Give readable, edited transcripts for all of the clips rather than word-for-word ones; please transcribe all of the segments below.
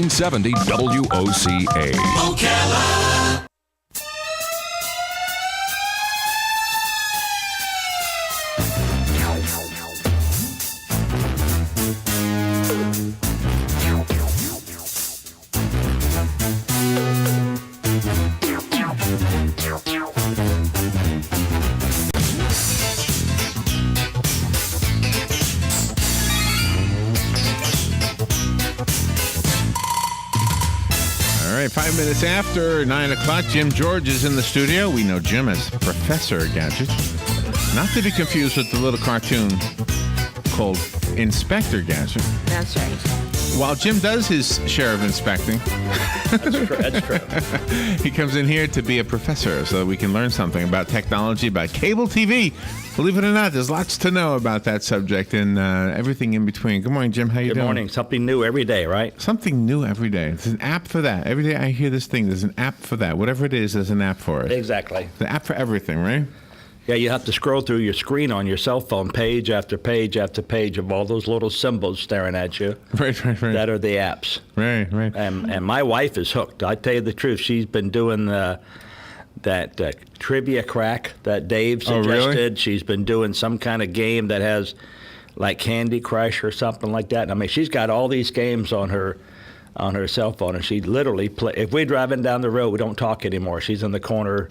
1470 WOCA. Ocala. All right, 5 minutes after 9 o'clock, Jim George is in the studio. We know Jim as Professor Gadget. Not to be confused with the little cartoon called Inspector Gadget. That's right. While Jim does his share of inspecting, That's true. he comes in here to be a professor so that we can learn something about technology, about cable TV. Believe it or not, there's lots to know about that subject and everything in between. Good morning, Jim. How you Good doing? morning. Something new every day, right? Something new every day. There's an app for that. Every day I hear this thing, there's an app for that. Whatever it is, there's an app for it. Exactly. The app for everything, right? Yeah, you have to scroll through your screen on your cell phone, page after page after page of all those little symbols staring at you. Right. That are the apps. Right. And my wife is hooked. I tell you the truth, she's been doing that trivia crack that Dave Oh, suggested. really? She's been doing some kind of game that has like Candy Crush or something like that. I mean, she's got all these games on her cell phone, and she literally if we're driving down the road, we don't talk anymore. She's in the corner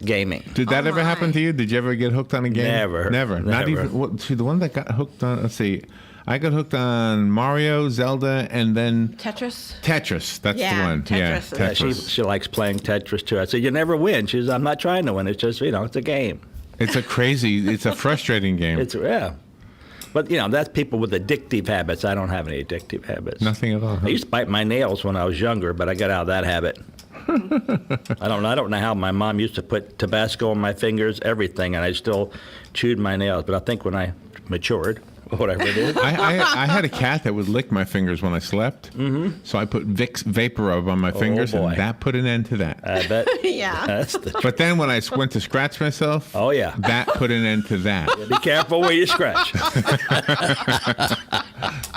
gaming. Did that ever happen to you? Did you ever get hooked on a game? Never. Not even. See, the one that got hooked on. Let's see. I got hooked on Mario, Zelda, and then Tetris? Tetris. That's Yeah, the one. Tetris. Yeah, Yeah, Tetris. she likes playing Tetris too. I said, you never win. She says, I'm not trying to win. It's just, it's a game. It's a frustrating game. Yeah. But, that's people with addictive habits. I don't have any addictive habits. Nothing at all. I used to bite my nails when I was younger, but I got out of that habit. I don't know how my mom used to put Tabasco on my fingers, everything, and I still chewed my nails. But I think when I matured, whatever it is. I had a cat that would lick my fingers when I slept. Mm-hmm. So I put Vicks Vapor Rub on my fingers, boy. and that put an end to that. I bet. Yeah. That's the But then when I went to scratch myself, Oh, yeah. that put an end to that. Be careful where you scratch.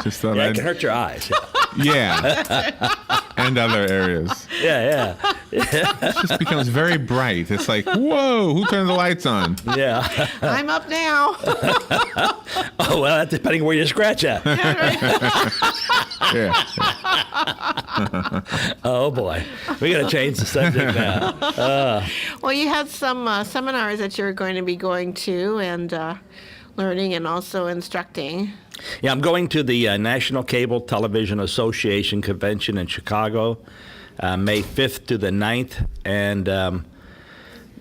Just thought Yeah, it I'd, can hurt your eyes. yeah, and other areas. Yeah. It just becomes very bright. It's like, whoa, who turned the lights on? Yeah. I'm up now. Oh, well, that's depending where you scratch at. Yeah. Oh, boy. We got to change the subject now. Well, you had some seminars that you're going to be going to and learning and also instructing. Yeah, I'm going to the National Cable Television Association convention in Chicago, May 5th to the 9th, and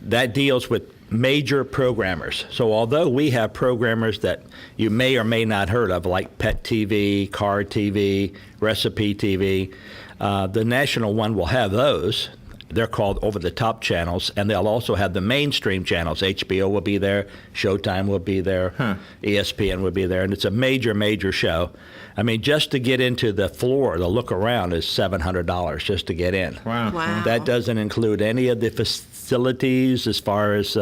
that deals with major programmers. So although we have programmers that you may or may not heard of, like Pet TV, Car TV, Recipe TV, the national one will have those. They're called over-the-top channels, and they'll also have the mainstream channels. HBO will be there, Showtime will be there, ESPN will be there, and it's a major, major show. I mean, just to get into the floor, the look around is $700 just to get in. Wow. Wow. That doesn't include any of the facilities as far as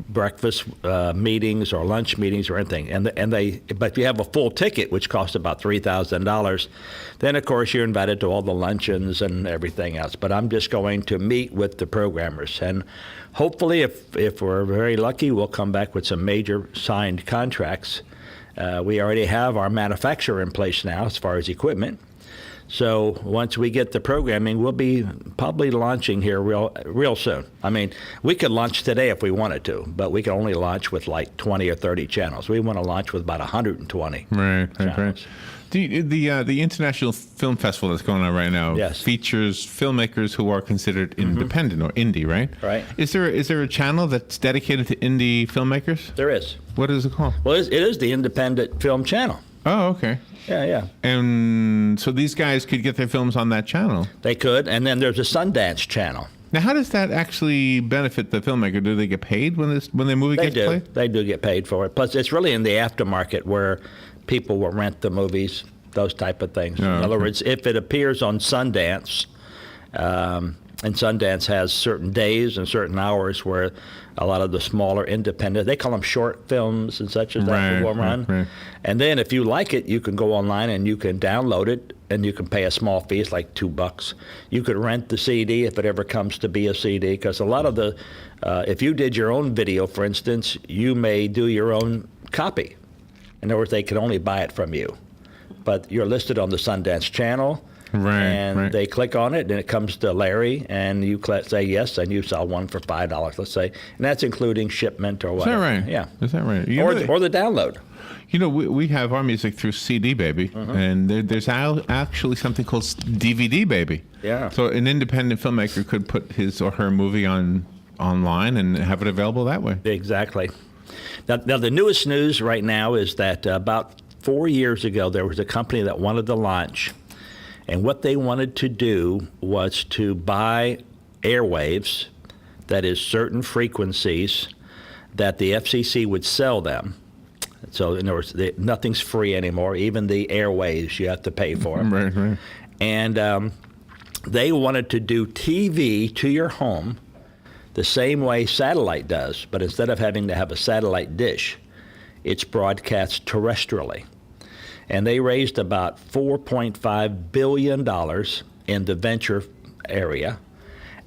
breakfast meetings or lunch meetings or anything. But if you have a full ticket, which costs about $3,000, then of course you're invited to all the luncheons and everything else. But I'm just going to meet with the programmers, and hopefully, if we're very lucky, we'll come back with some major signed contracts. We already have our manufacturer in place now as far as equipment. So once we get the programming, we'll be probably launching here real soon. I mean, we could launch today if we wanted to, but we can only launch with like 20 or 30 channels. We want to launch with about 120 Right. channels. The International Film Festival that's going on right now Yes. features filmmakers who are considered independent or indie, right? Right. Is there a channel that's dedicated to indie filmmakers? There is. What is it called? Well, it is the Independent Film Channel. Oh, okay. Yeah. And so these guys could get their films on that channel. They could. And then there's a Sundance Channel. Now, how does that actually benefit the filmmaker? Do they get paid when their movie They gets do. played? They do get paid for it. Plus, it's really in the aftermarket where people will rent the movies, those type of things. Oh, In other okay. words, if it appears on Sundance, And Sundance has certain days and certain hours where a lot of the smaller independent, they call them short films and such as that will run. Right. And then if you like it, you can go online and you can download it, and you can pay a small fee. It's like $2. You could rent the CD if it ever comes to be a CD, because a lot of the, if you did your own video, for instance, you may do your own copy. In other words, they can only buy it from you. But you're listed on the Sundance channel. Right, And right. they click on it, and it comes to Larry, and you say yes, and you sell one for $5, let's say, and that's including shipment or Is whatever. that right? Yeah. Is that right? Or the download. You know, we have our music through CD Baby, and there's actually something called DVD Baby. Yeah. So an independent filmmaker could put his or her movie online and have it available that way. Exactly. Now, the newest news right now is that about 4 years ago, there was a company that wanted to launch, and what they wanted to do was to buy airwaves, that is certain frequencies, that the FCC would sell them. So in other words, nothing's free anymore. Even the airwaves, you have to pay for them. Right. And they wanted to do TV to your home the same way satellite does, but instead of having to have a satellite dish, it's broadcast terrestrially. And they raised about $4.5 billion in the venture area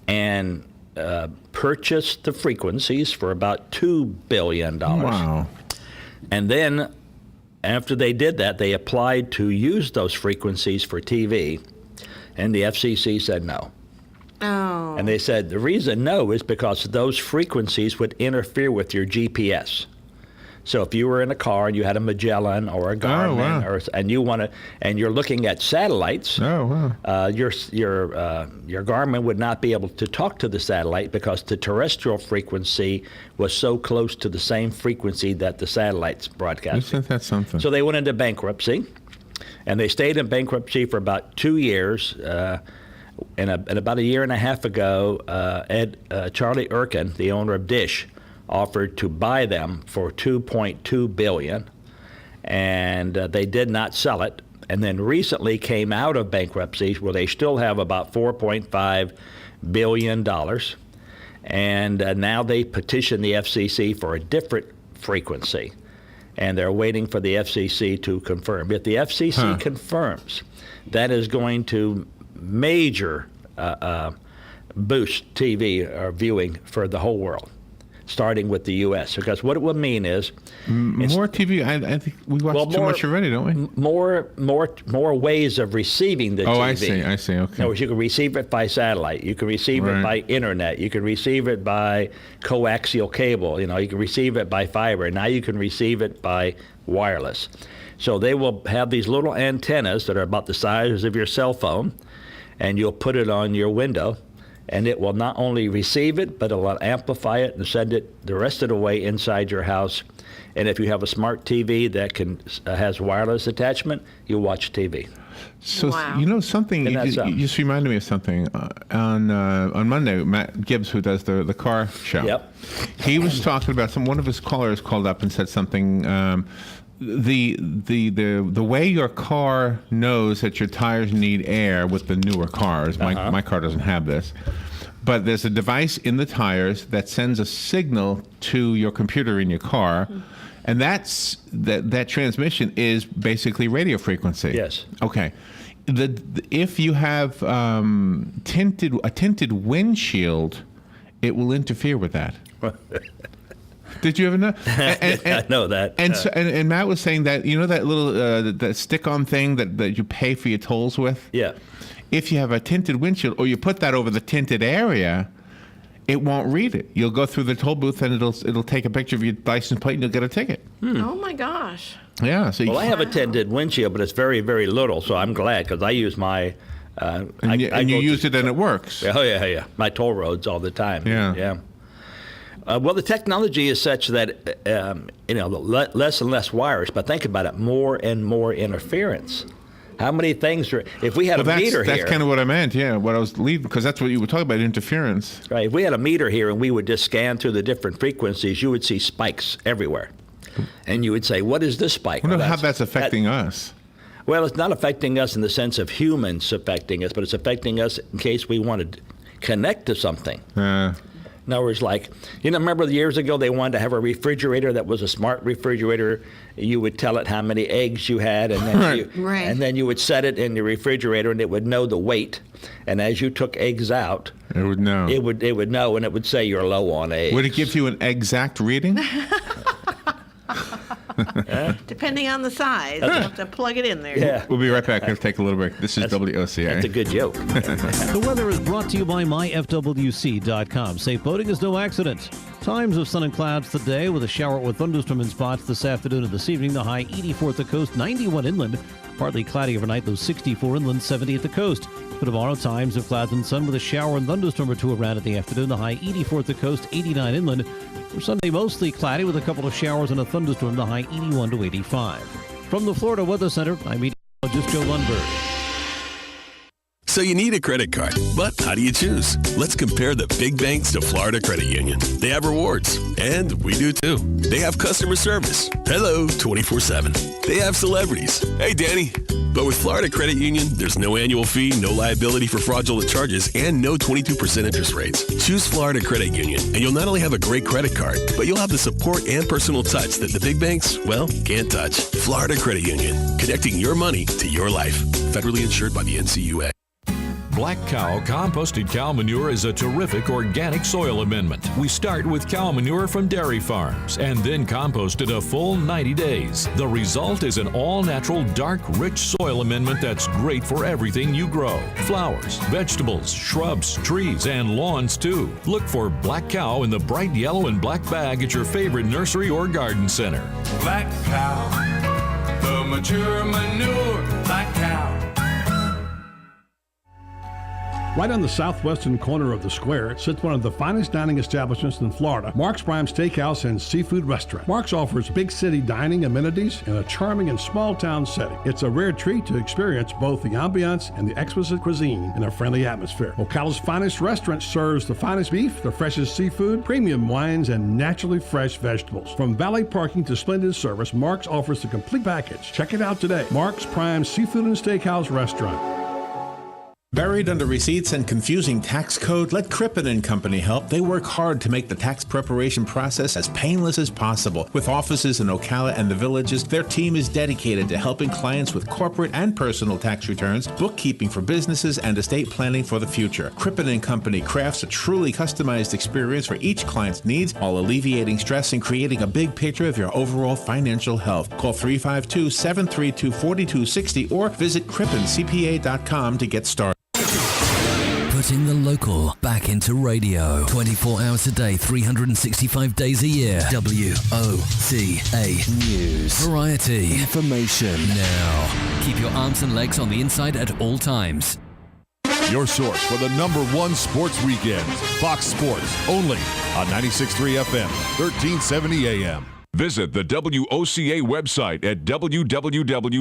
and purchased the frequencies for about $2 billion. Wow. And then after they did that, they applied to use those frequencies for TV, and the FCC said no. Oh. And they said the reason no is because those frequencies would interfere with your GPS. So if you were in a car and you had a Magellan or a Garmin, wow. and you're looking at satellites, Oh, wow. your Garmin would not be able to talk to the satellite because the terrestrial frequency was so close to the same frequency that the satellites broadcast. Isn't that something? So they went into bankruptcy, and they stayed in bankruptcy for about 2 years. And about a year and a half ago, Charlie Erkin, the owner of Dish, offered to buy them for $2.2 billion, and they did not sell it. And then recently came out of bankruptcy, where they still have about $4.5 billion, and now they petitioned the FCC for a different frequency, and they're waiting for the FCC to confirm. If the FCC confirms, that is going to major boost TV viewing for the whole world, starting with the U.S. Because what it will mean is more TV. I think we watch too much already, don't we? More ways of receiving the TV. Oh, I see. Okay. In other words, you can receive it by satellite. You can receive it by internet. You can receive it by coaxial cable. You can receive it by fiber. Now you can receive it by wireless. So they will have these little antennas that are about the size of your cell phone, and you'll put it on your window, and it will not only receive it, but it will amplify it and send it the rest of the way inside your house. And if you have a smart TV that has wireless attachment, you'll watch TV. So Wow. Something you just reminded me of something. On Monday, Matt Gibbs, who does the car show, Yep. he was talking about one of his callers called up and said something. The way your car knows that your tires need air with the newer cars, my car doesn't have this, but there's a device in the tires that sends a signal to your computer in your car, and that transmission is basically radio frequency. Yes. Okay. If you have a tinted windshield, it will interfere with that. Did you ever know? I know that. And Matt was saying that that little that stick-on thing that you pay for your tolls with. Yeah. If you have a tinted windshield, or you put that over the tinted area, it won't read it. You'll go through the toll booth and it'll take a picture of your license plate and you'll get a ticket. Oh my gosh. Yeah. So Well, I have a tinted windshield, but it's very, very little, so I'm glad because I use my. and you use it and it works. Oh yeah. My toll roads all the time. Yeah. Well, the technology is such that less and less wires. But think about it, more and more interference. How many things are? If we had a meter here, that's kind of what I meant. Yeah, what I was leading, because that's what you were talking about, interference. right? If we had a meter here and we would just scan through the different frequencies, you would see spikes everywhere, and you would say, "What is this spike?" I wonder how that's affecting us. Well, it's not affecting us in the sense of humans affecting us, but it's affecting us in case we wanted. connect to something. Uh, In other words, like, remember years ago they wanted to have a refrigerator that was a smart refrigerator. You would tell it how many eggs you had, and then Right. and then you would set it in the refrigerator, and it would know the weight. And as you took eggs out, it would know. it would know, and it would say you're low on eggs. Would it give you an exact reading? Depending on the size, you have to plug it in there. Yeah, We'll be right back. We'll take a little break. This is WOCA. that's a good joke. The weather is brought to you by myfwc.com. Safe boating is no accident. Times of sun and clouds today with a shower with thunderstorm in spots this afternoon and this evening. The high 84 at the coast, 91 inland. Partly cloudy overnight, those 64 inland, 70 at the coast. For tomorrow, times of clouds and sun with a shower and thunderstorm or two around at the afternoon. The high 84 at the coast, 89 inland. For Sunday, mostly cloudy with a couple of showers and a thunderstorm. The high 81 to 85. From the Florida Weather Center, I'm meteorologist Joe Lundberg. So you need a credit card, but how do you choose? Let's compare the big banks to Florida Credit Union. They have rewards, and we do too. They have customer service. Hello, 24/7. They have celebrities. Hey, Danny. But with Florida Credit Union, there's no annual fee, no liability for fraudulent charges, and no 22% interest rates. Choose Florida Credit Union, and you'll not only have a great credit card, but you'll have the support and personal touch that the big banks, well, can't touch. Florida Credit Union, connecting your money to your life. Federally insured by the NCUA. Black Cow composted cow manure is a terrific organic soil amendment. We start with cow manure from dairy farms and then compost it a full 90 days. The result is an all-natural, dark, rich soil amendment that's great for everything you grow. Flowers, vegetables, shrubs, trees, and lawns too. Look for Black Cow in the bright yellow and black bag at your favorite nursery or garden center. Black Cow, the mature manure, Black Cow. Right on the southwestern corner of the square sits one of the finest dining establishments in Florida, Mark's Prime Steakhouse and Seafood Restaurant. Mark's offers big city dining amenities in a charming and small town setting. It's a rare treat to experience both the ambiance and the exquisite cuisine in a friendly atmosphere. Ocala's finest restaurant serves the finest beef, the freshest seafood, premium wines, and naturally fresh vegetables. From valet parking to splendid service, Mark's offers the complete package. Check it out today. Mark's Prime Seafood and Steakhouse Restaurant. Buried under receipts and confusing tax code? Let Crippen & Company help. They work hard to make the tax preparation process as painless as possible. With offices in Ocala and the Villages, their team is dedicated to helping clients with corporate and personal tax returns, bookkeeping for businesses, and estate planning for the future. Crippen & Company crafts a truly customized experience for each client's needs while alleviating stress and creating a big picture of your overall financial health. Call 352-732-4260 or visit crippencpa.com to get started. Putting the local back into radio. 24 hours a day, 365 days a year. WOCA News. Variety. Information. Now. Keep your arms and legs on the inside at all times. Your source for the #1 sports weekends. Fox Sports. Only on 96.3 FM, 1370 AM. Visit the WOCA website at www.woca.com.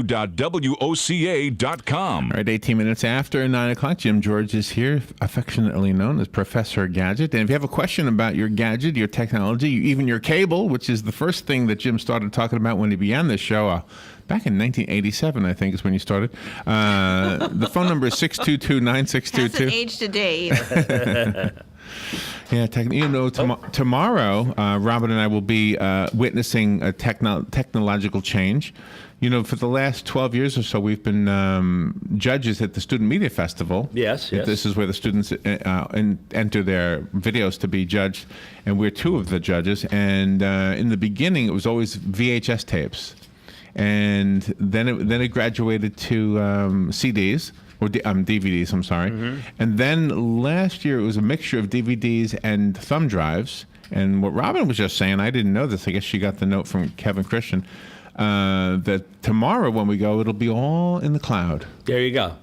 All right, 18 minutes after 9 o'clock, Jim George is here, affectionately known as Professor Gadget. And if you have a question about your gadget, your technology, even your cable, which is the first thing that Jim started talking about when he began this show, back in 1987, I think is when you started. The phone number is 622-9622. Hasn't aged a day either. Yeah, tomorrow, Robin and I will be witnessing a technological change. You know, for the last 12 years or so, we've been judges at the Student Media Festival. Yes. This is where the students enter their videos to be judged, and we're two of the judges. And in the beginning, it was always VHS tapes, and then it graduated to CDs. Or DVDs, I'm sorry. Mm-hmm. And then last year, it was a mixture of DVDs and thumb drives. And what Robin was just saying, I didn't know this. I guess she got the note from Kevin Christian, that tomorrow when we go, it'll be all in the cloud. There you go.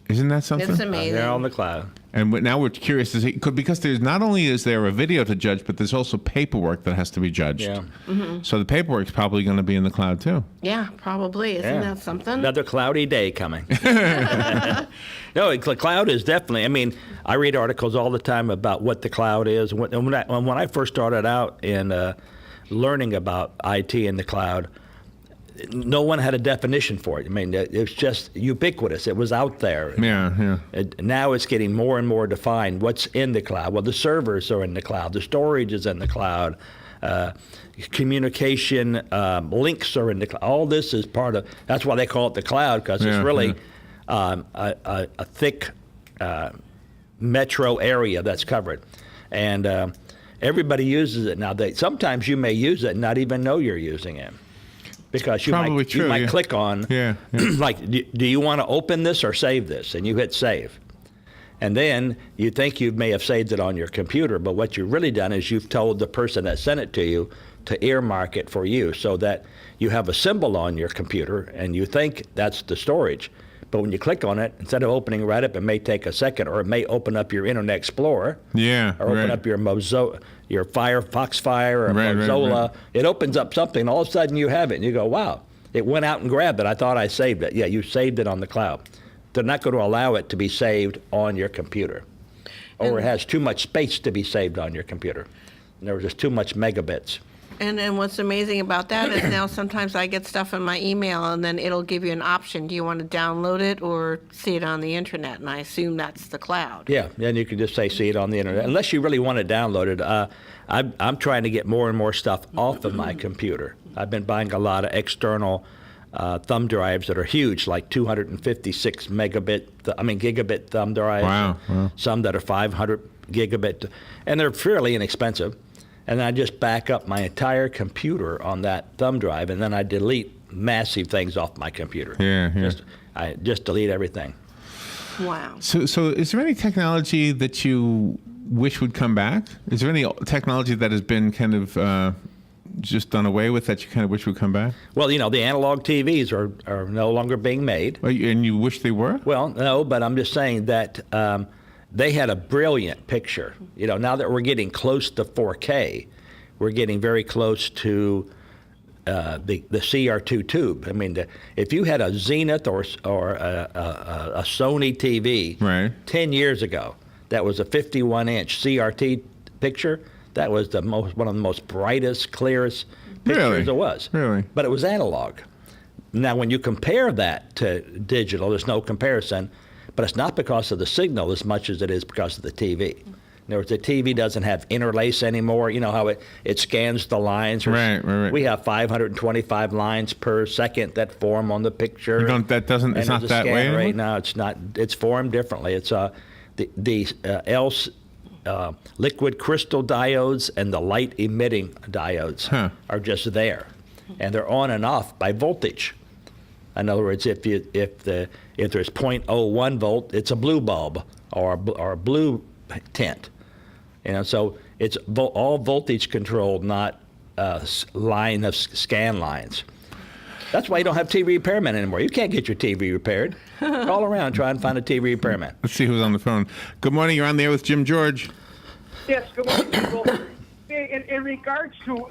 Isn't that something? It's amazing. They're on the cloud. And now we're curious to see, because there's not only is there a video to judge, but there's also paperwork that has to be judged. Yeah. Mm-hmm. So the paperwork's probably going to be in the cloud too. Yeah, probably. Isn't that something? Another cloudy day coming. No, the cloud is definitely. I mean, I read articles all the time about what the cloud is. When I first started out in learning about IT and the cloud, no one had a definition for it. I mean, it was just ubiquitous. It was out there. Yeah. Now it's getting more and more defined. What's in the cloud? Well, the servers are in the cloud. The storage is in the cloud. Communication links are in the cloud. All this is part of. That's why they call it the cloud, because it's really a thick metro area that's covered, and everybody uses it now. Sometimes you may use it and not even know you're using it. Because you might click on, like, do you want to open this or save this? And you hit save. And then you think you may have saved it on your computer, but what you've really done is you've told the person that sent it to you to earmark it for you so that you have a symbol on your computer and you think that's the storage. But when you click on it, instead of opening right up, it may take a second, or it may open up your Internet Explorer. Yeah. Or open up your Firefox or Mozilla. Right. It opens up something, and all of a sudden you have it, and you go, wow, it went out and grabbed it. I thought I saved it. Yeah, you saved it on the cloud. They're not going to allow it to be saved on your computer. Or it has too much space to be saved on your computer. And there was just too much megabits. And what's amazing about that is now sometimes I get stuff in my email and then it'll give you an option. Do you want to download it or see it on the internet? And I assume that's the cloud. Yeah, and you can just say see it on the internet. Unless you really want it downloaded. I'm trying to get more and more stuff off of my computer. I've been buying a lot of external thumb drives that are huge, like 256 gigabit thumb drives. Wow. Some that are 500 gigabit, and they're fairly inexpensive. And I just back up my entire computer on that thumb drive, and then I delete massive things off my computer. Yeah. I just delete everything. Wow. So is there any technology that you wish would come back? Is there any technology that has been kind of just done away with that you kind of wish would come back? Well, the analog TVs are no longer being made. And you wish they were? Well, no, but I'm just saying that they had a brilliant picture. Now that we're getting close to 4K, we're getting very close to the CR2 tube. I mean, if you had a Zenith or a Sony TV 10 years ago, that was a 51-inch CRT picture, that was one of the most brightest, clearest pictures there was. Really? But it was analog. Now, when you compare that to digital, there's no comparison. But it's not because of the signal as much as it is because of the TV. In other words, the TV doesn't have interlace anymore. You know how it scans the lines? Right. We have 525 lines per second that form on the picture. It's not that way right now. It's not. It's formed differently. It's liquid crystal diodes and the light emitting diodes are just there, and they're on and off by voltage. In other words, if there's 0.01 volt, it's a blue bulb or a blue tint. So it's all voltage controlled, not line of scan lines. That's why you don't have TV repairmen anymore. You can't get your TV repaired. Call around, try and find a TV repairman. Let's see who's on the phone. Good morning. You're on the air with Jim George. Yes. Good morning, people. In regards to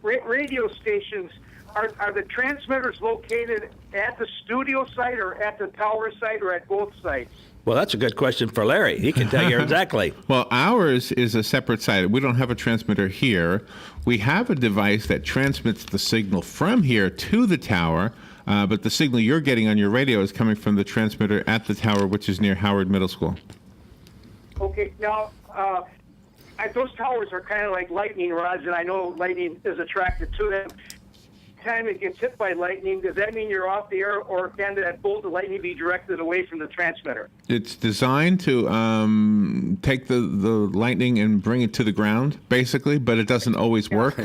radio stations. Are the transmitters located at the studio site or at the tower site or at both sites? Well, that's a good question for Larry. He can tell you exactly. Well, ours is a separate site. We don't have a transmitter here. We have a device that transmits the signal from here to the tower, but the signal you're getting on your radio is coming from the transmitter at the tower, which is near Howard Middle School. Okay. Now, those towers are kind of like lightning rods, and I know lightning is attracted to them. Time it gets hit by lightning, does that mean you're off the air, or can that bolt of lightning be directed away from the transmitter? It's designed to take the lightning and bring it to the ground, basically, but it doesn't always work.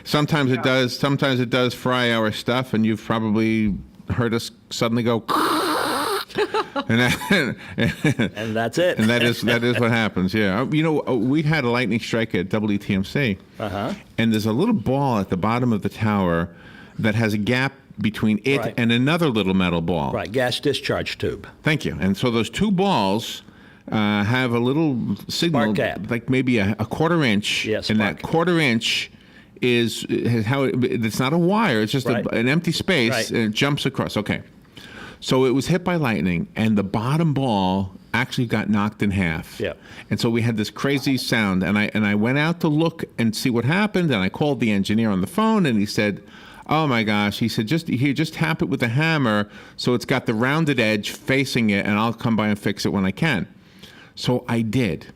Sometimes it does. Sometimes it does fry our stuff, and you've probably heard us suddenly go. And that's it. And that is what happens. Yeah, we had a lightning strike at WTMC, and there's a little ball at the bottom of the tower that has a gap between it and another little metal ball. Right, gas discharge tube. Thank you. And so those two balls have a little signal, spark gap, like maybe a quarter inch, and that quarter inch is how it's not a wire. It's just an empty space, and it jumps across. Okay. So it was hit by lightning, and the bottom ball actually got knocked in half. Yeah. And so we had this crazy sound, and I went out to look and see what happened, and I called the engineer on the phone, and he said, Oh my gosh! He said, just tap it with a hammer so it's got the rounded edge facing it, and I'll come by and fix it when I can. So I did.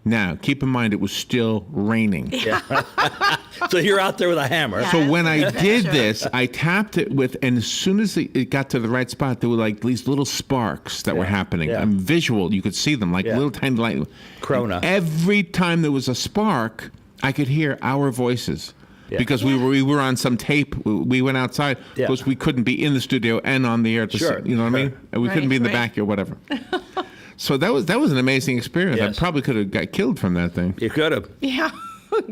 Now, keep in mind, it was still raining. Yeah. So you're out there with a hammer. So when I did this, I tapped it with, and as soon as it got to the right spot, there were like these little sparks that were happening. Yeah. Visual, you could see them, like little tiny light. Krona. And every time there was a spark, I could hear our voices. Yeah. Because we were on some tape. We went outside Yeah. because we couldn't be in the studio and on the air. Sure. You know what I mean? And we couldn't be in the back or whatever. So that was an amazing experience. Yes. I probably could have got killed from that thing. You could have. Yeah.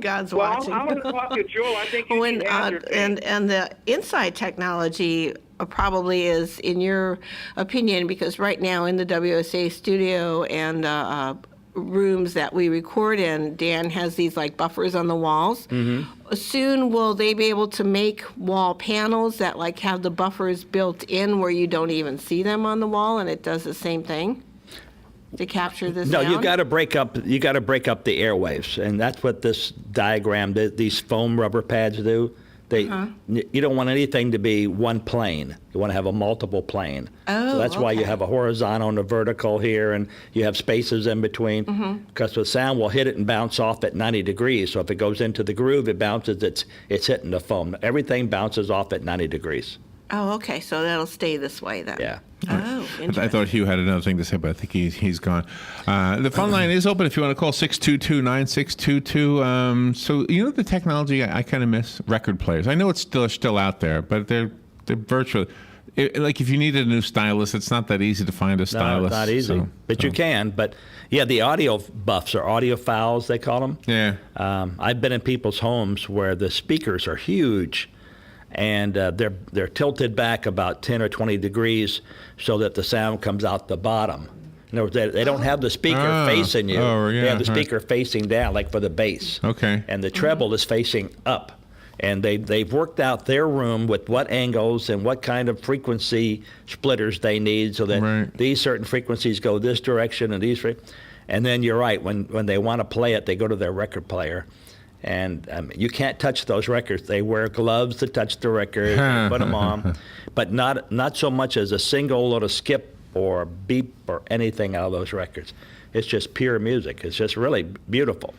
God's Well, watching. I'm going to talk to Joel. I think you When, should have your and the inside technology probably is, in your opinion, because right now in the WSA studio and rooms that we record in, Dan has these like buffers on the walls. Mm-hmm. Soon will they be able to make wall panels that like have the buffers built in where you don't even see them on the wall, and it does the same thing to capture the No, sound? you got to break up the airwaves, and that's what this diagram, these foam rubber pads do. You don't want anything to be one plane. You want to have a multiple plane. Oh, so that's why you okay. have a horizontal and a vertical here, and you have spaces in between. Because the sound will hit it and bounce off at 90 degrees. So if it goes into the groove, it bounces. It's hitting the foam. Everything bounces off at 90 degrees. Oh, okay. So that'll stay this way then. Yeah. Oh, interesting. I thought Hugh had another thing to say, but I think he's gone. The phone line is open if you want to call 622-9622. So you know the technology I kind of miss? Record players. I know it's still out there, but they're virtual. Like if you needed a new stylus, it's not that easy to find a stylus. No, it's not easy. But you can. But yeah, the audio buffs or audiophiles, they call them. Yeah. I've been in people's homes where the speakers are huge, and they're tilted back about 10 or 20 degrees so that the sound comes out the bottom. In other words, they don't have the speaker facing you. Oh, yeah, they have the right. speaker facing down, like for the bass. Okay. And the treble is facing up. And they've worked out their room with what angles and what kind of frequency splitters they need so that these certain frequencies go this direction and these. And then you're right, when they want to play it, they go to their record player. And you can't touch those records. They wear gloves to touch the record, put them on, but not so much as a single little skip or beep or anything out of those records. It's just pure music. It's just really beautiful.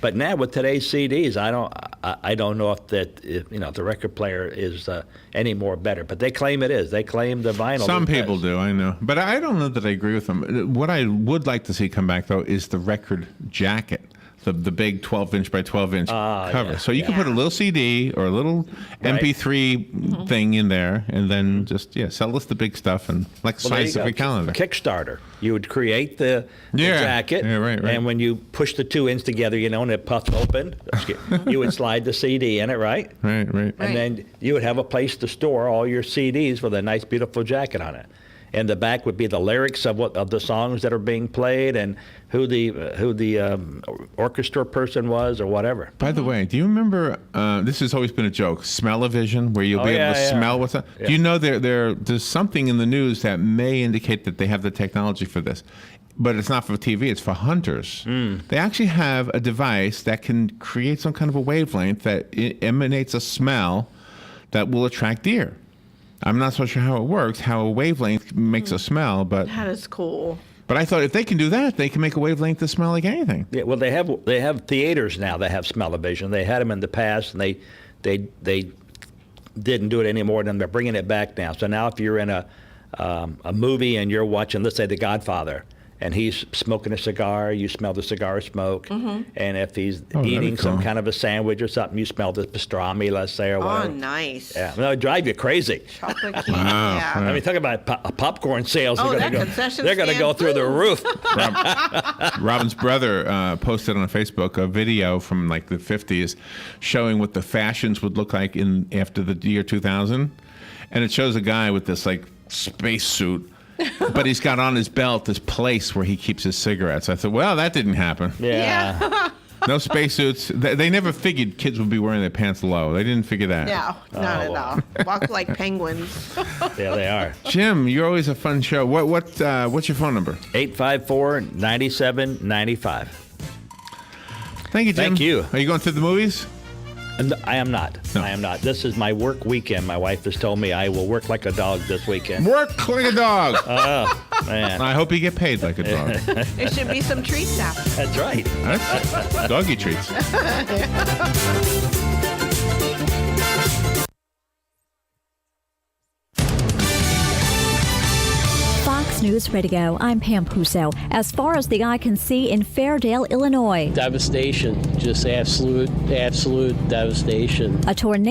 But now with today's CDs, I don't know if the record player is any more better. But they claim it is. They claim the vinyl. Some people do, I know. But I don't know that I agree with them. What I would like to see come back, though, is the record jacket. The big 12-inch by 12-inch cover. Yeah. So you can put a little CD or a little MP3 thing in there and then just, sell us the big stuff and like the size of a calendar. Kickstarter. You would create the jacket, right. and when you push the two ends together, and it puffs open, you would slide the CD in it, right? Right. And then you would have a place to store all your CDs with a nice, beautiful jacket on it. And the back would be the lyrics of the songs that are being played and who the orchestra person was or whatever. By the way, do you remember? This has always been a joke. Smell-o-vision, where you'll be able to smell what's on. Yeah. Do you know there's something in the news that may indicate that they have the technology for this, but it's not for TV. It's for hunters. They actually have a device that can create some kind of a wavelength that emanates a smell that will attract deer. I'm not so sure how it works, how a wavelength makes a smell, but That is cool. But I thought if they can do that, they can make a wavelength that smell like anything. Yeah, well, they have theaters now that have smell-o-vision. They had them in the past, and they didn't do it anymore. And they're bringing it back now. So now, if you're in a movie and you're watching, let's say, The Godfather, and he's smoking a cigar, you smell the cigar smoke. And if he's eating some kind of a sandwich or something, you smell the pastrami, let's say, or whatever. Oh, nice. Yeah, that would drive you crazy. Chocolate candy. Yeah. I mean, talk about popcorn sales. That concession They're going to go stand through the roof. Robin's brother posted on Facebook a video from like the 50s showing what the fashions would look like after the year 2000. And it shows a guy with this like space suit, but he's got on his belt this place where he keeps his cigarettes. I thought, well, that didn't happen. Yeah. No spacesuits. They never figured kids would be wearing their pants low. They didn't figure that. No, not at all. Walk like penguins. Yeah, they are. Jim, you're always a fun show. What's your phone number? 854-9795. Thank you, Jim. Thank you. Are you going to the movies? I am not. No. I am not. This is my work weekend. My wife has told me I will work like a dog this weekend. Work like a dog. Oh, man. I hope you get paid like a dog. There should be some treats now. That's right. Huh? Doggy treats. Fox News Radio, I'm Pam Puso. As far as the eye can see in Fairdale, Illinois. Devastation, just absolute devastation. A tornado.